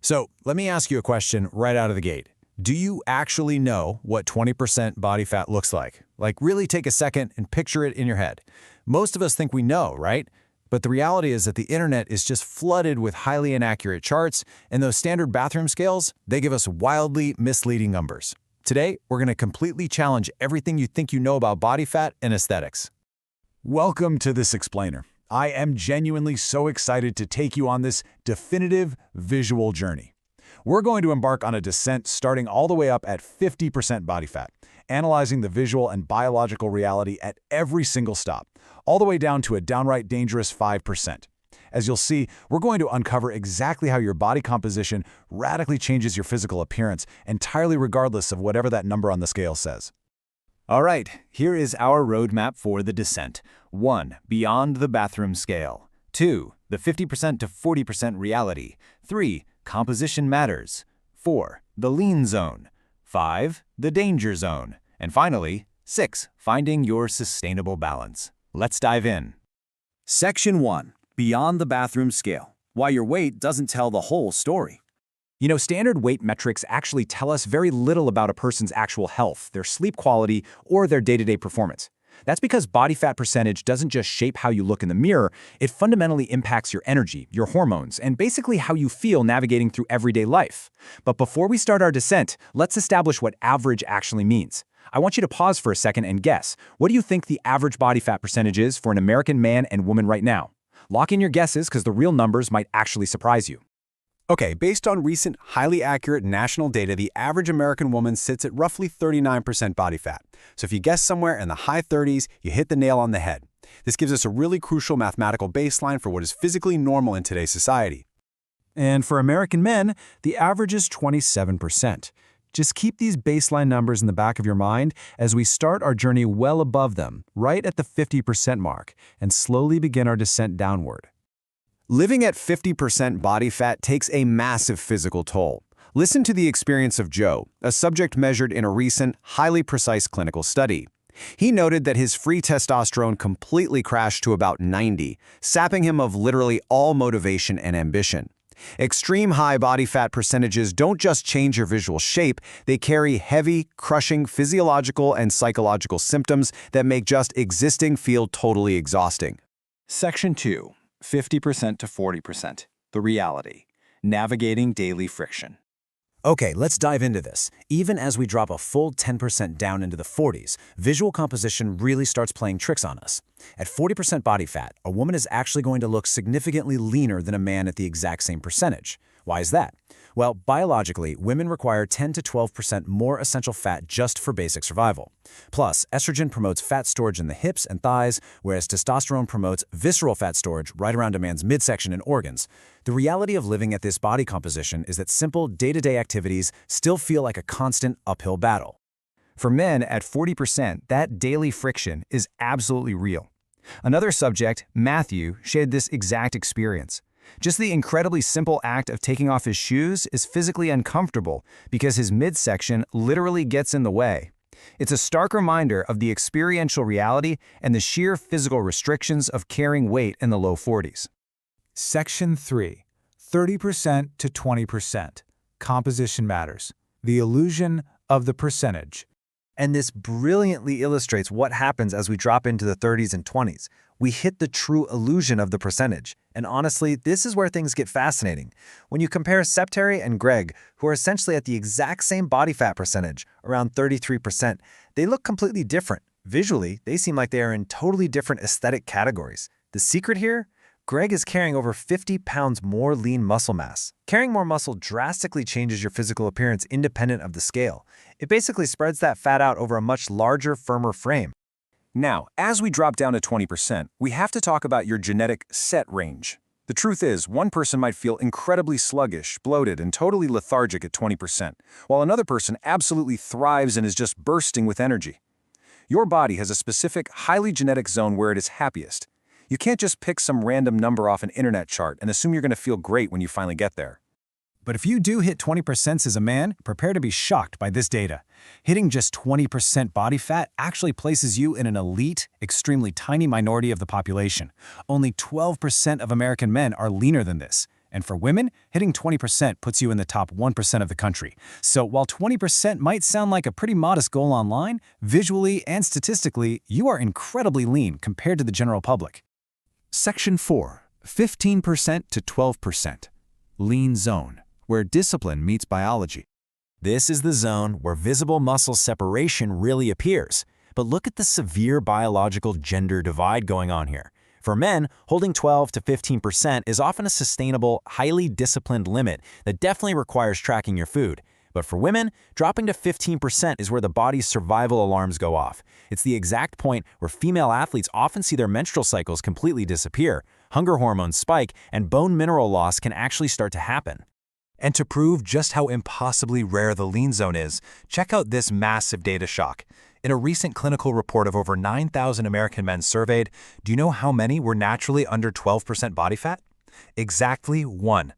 So let me ask you a question right out of the gate. Do you actually know what 20% body fat looks like? Like really take a second and picture it in your head. Most of us think we know, right? But the reality is that the internet is just flooded with highly inaccurate charts, and those standard bathroom scales, they give us wildly misleading numbers. Today, we're going to completely challenge everything you think you know about body fat and aesthetics. Welcome to This Explainer. I am genuinely so excited to take you on this definitive visual journey. We're going to embark on a descent starting all the way up at 50% body fat, analyzing the visual and biological reality at every single stop, all the way down to a downright dangerous 5%. As you'll see, we're going to uncover exactly how your body composition radically changes your physical appearance, entirely regardless of whatever that number on the scale says. All right, here is our roadmap for the descent. 1. Beyond the bathroom scale. 2. The 50% to 40% reality. 3. Composition matters. 4. The lean zone. 5. The danger zone. And finally, 6. Finding your sustainable balance. Let's dive in. Section 1. Beyond the bathroom scale. Why your weight doesn't tell the whole story. You know, standard weight metrics actually tell us very little about a person's actual health, their sleep quality, or their day-to-day performance. That's because body fat percentage doesn't just shape how you look in the mirror, it fundamentally impacts your energy, your hormones, and basically how you feel navigating through everyday life. But before we start our descent, let's establish what average actually means. I want you to pause for a second and guess. What do you think the average body fat percentage is for an American man and woman right now? Lock in your guesses because the real numbers might actually surprise you. Okay, based on recent, highly accurate national data, the average American woman sits at roughly 39% body fat. So if you guess somewhere in the high 30s, you hit the nail on the head. This gives us a really crucial mathematical baseline for what is physically normal in today's society. And for American men, the average is 27%. Just keep these baseline numbers in the back of your mind as we start our journey well above them, right at the 50% mark, and slowly begin our descent downward. Living at 50% body fat takes a massive physical toll. Listen to the experience of Joe, a subject measured in a recent, highly precise clinical study. He noted that his free testosterone completely crashed to about 90, sapping him of literally all motivation and ambition. Extreme high body fat percentages don't just change your visual shape, they carry heavy, crushing physiological and psychological symptoms that make just existing feel totally exhausting. Section 2. 50% to 40%. The reality. Navigating daily friction. Okay, let's dive into this. Even as we drop a full 10% down into the 40s, visual composition really starts playing tricks on us. At 40% body fat, a woman is actually going to look significantly leaner than a man at the exact same percentage. Why is that? Well, biologically, women require 10 to 12% more essential fat just for basic survival. Plus, estrogen promotes fat storage in the hips and thighs, whereas testosterone promotes visceral fat storage right around a man's midsection and organs. The reality of living at this body composition is that simple day-to-day activities still feel like a constant uphill battle. For men at 40%, that daily friction is absolutely real. Another subject, Matthew, shared this exact experience. Just the incredibly simple act of taking off his shoes is physically uncomfortable because his midsection literally gets in the way. It's a stark reminder of the experiential reality and the sheer physical restrictions of carrying weight in the low 40s. Section 3. 30% to 20%. Composition matters. The illusion of the percentage. And this brilliantly illustrates what happens as we drop into the 30s and 20s. We hit the true illusion of the percentage. And honestly, this is where things get fascinating. When you compare Septari and Greg, who are essentially at the exact same body fat percentage, around 33%, they look completely different. Visually, they seem like they are in totally different aesthetic categories. The secret here? Greg is carrying over 50 pounds more lean muscle mass. Carrying more muscle drastically changes your physical appearance independent of the scale. It basically spreads that fat out over a much larger, firmer frame. Now, as we drop down to 20%, we have to talk about your genetic set range. The truth is, one person might feel incredibly sluggish, bloated, and totally lethargic at 20%, while another person absolutely thrives and is just bursting with energy. Your body has a specific, highly genetic zone where it is happiest. You can't just pick some random number off an internet chart and assume you're going to feel great when you finally get there. But if you do hit 20% as a man, prepare to be shocked by this data. Hitting just 20% body fat actually places you in an elite, extremely tiny minority of the population. Only 12% of American men are leaner than this. And for women, hitting 20% puts you in the top 1% of the country. So while 20% might sound like a pretty modest goal online, visually and statistically, you are incredibly lean compared to the general public. Section 4, 15% to 12%. Lean zone, where discipline meets biology. This is the zone where visible muscle separation really appears. But look at the severe biological gender divide going on here. For men, holding 12 to 15% is often a sustainable, highly disciplined limit that definitely requires tracking your food. But for women, dropping to 15% is where the body's survival alarms go off. It's the exact point where female athletes often see their menstrual cycles completely disappear, hunger hormones spike, and bone mineral loss can actually start to happen. And to prove just how impossibly rare the lean zone is, check out this massive data shock. In a recent clinical report of over 9,000 American men surveyed, do you know how many were naturally under 12% body fat? Exactly one.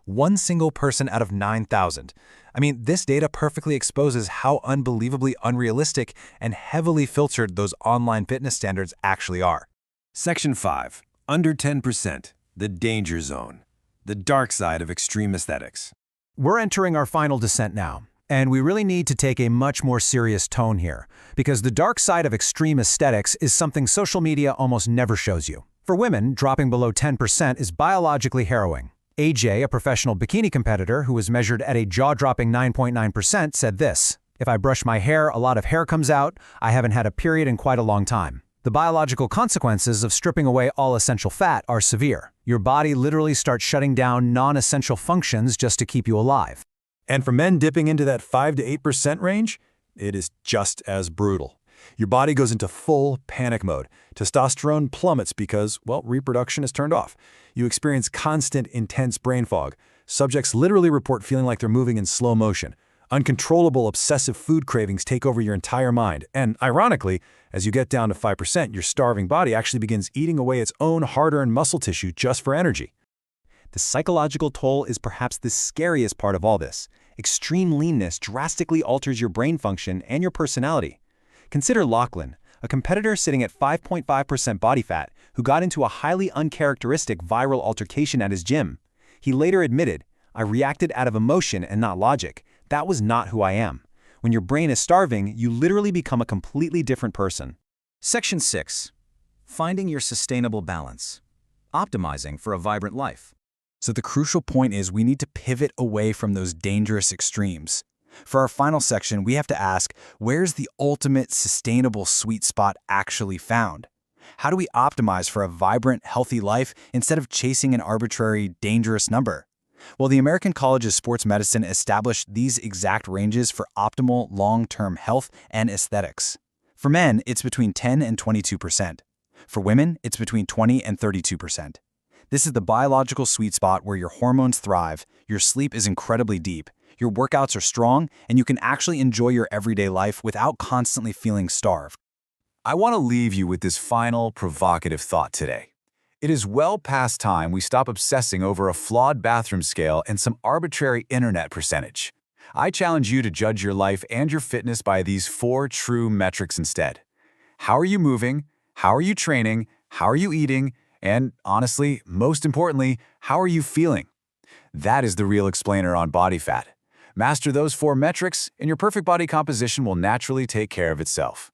One single person out of 9,000. I mean, this data perfectly exposes how unbelievably unrealistic and heavily filtered those online fitness standards actually are. Section 5. Under 10%. The danger zone. The dark side of extreme aesthetics. We're entering our final descent now, and we really need to take a much more serious tone here, because the dark side of extreme aesthetics is something social media almost never shows you. For women, dropping below 10% is biologically harrowing. AJ, a professional bikini competitor who was measured at a jaw-dropping 9.9%, said this: "If I brush my hair, a lot of hair comes out. I haven't had a period in quite a long time." The biological consequences of stripping away all essential fat are severe. Your body literally starts shutting down non-essential functions just to keep you alive. And for men dipping into that 5 to 8% range, it is just as brutal. Your body goes into full panic mode. Testosterone plummets because, well, reproduction is turned off. You experience constant, intense brain fog. Subjects literally report feeling like they're moving in slow motion. Uncontrollable, obsessive food cravings take over your entire mind. And ironically, as you get down to 5%, your starving body actually begins eating away its own hard-earned muscle tissue just for energy. The psychological toll is perhaps the scariest part of all this. Extreme leanness drastically alters your brain function and your personality. Consider Lachlan, a competitor sitting at 5.5% body fat who got into a highly uncharacteristic viral altercation at his gym. He later admitted, "I reacted out of emotion and not logic. That was not who I am." When your brain is starving, you literally become a completely different person. Section 6. Finding your sustainable balance. Optimizing for a vibrant life. So the crucial point is we need to pivot away from those dangerous extremes. For our final section, we have to ask, where's the ultimate sustainable sweet spot actually found? How do we optimize for a vibrant, healthy life instead of chasing an arbitrary, dangerous number? Well, the American College of Sports Medicine established these exact ranges for optimal long-term health and aesthetics. For men, it's between 10 and 22%. For women, it's between 20 and 32%. This is the biological sweet spot where your hormones thrive, your sleep is incredibly deep, your workouts are strong, and you can actually enjoy your everyday life without constantly feeling starved. I want to leave you with this final provocative thought today. It is well past time we stop obsessing over a flawed bathroom scale and some arbitrary internet percentage. I challenge you to judge your life and your fitness by these 4 true metrics instead. How are you moving? How are you training? How are you eating? And honestly, most importantly, how are you feeling? That is the real explainer on body fat. Master those 4 metrics, and your perfect body composition will naturally take care of itself.